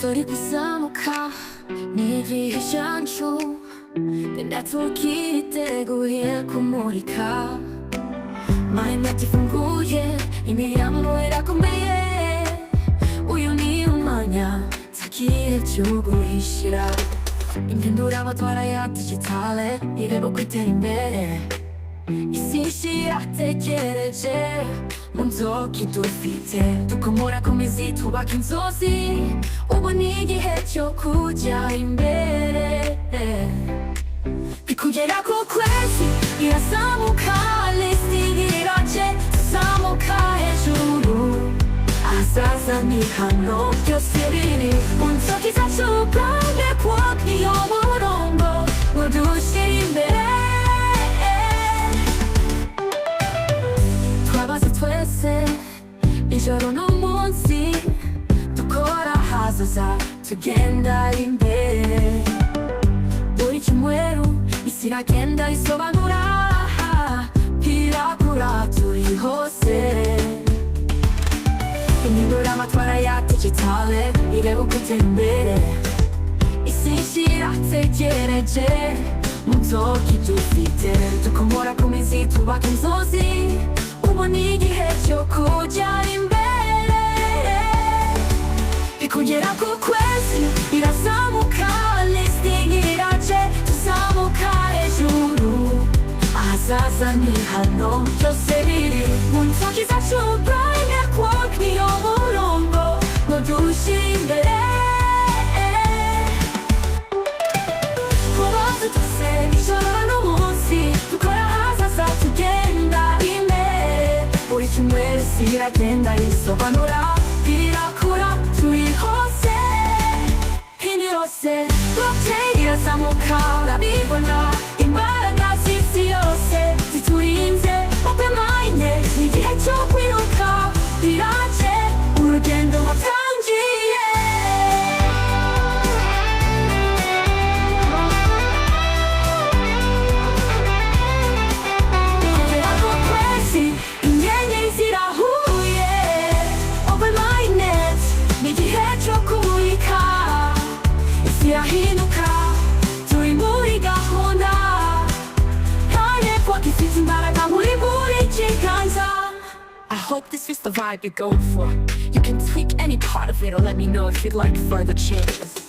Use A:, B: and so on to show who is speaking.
A: 목소리 구사무카 네 비전주 빈다투기 떼고 일구모리카 마이 나티 풍구에 이미 아무래라고 매에 우연히 umanya 자기의 주구이시라 인텐도라마 돌아야 디지털에 이래보 그때인데 Ici até querer Mundo que tu fite Tu como ora come si tu va kinzosi Ubonigi hecho kuja imbere Pikujeraku kwesi Irasamu ka listi irache Samu ka ejuru Asasa ni hano kyosiri Mundo kizachu Prame kwak ni omorongo Modu shirimbere 이저로 논문시 두코라 하소사 tugenda imbere Buri kimweru isi iragenda isobanura Pirakura turi hose Imindura amatwara ya digitale ireba gutera imbere Isi irategereje Muto kidufite dukomora ku mizi twubaka inzozi Ubona igihe cyo kujya imbere Bikugera ku kwezi irazamuka listing iraje tuzamuka hejuru Ahazaza ni hano byose biri mu ntoki zacu Bright Network niyo murongo ngo dushyire imbere Kuba dutose ijoro n'umunsi dukora ahazaza tugenda imbere Buri kimwe iragenda isobanura Pirakura turi hose Hinirose Blockchain irazamuka urabibona Imbaraga z'isi yose ziturinze Open minded n'igihe cyo kwiruka Biraje urugendo watangiye Kugera ku kwezi inyenyeri zirahuye Open minded n'igihe cyo kumurika Isi irahinduka turi muri gahunda Nta network ifite imbaraga muri buri kiganza I hope this is the vibe you're going for You can tweak any part of it or let me know if you'd like further changes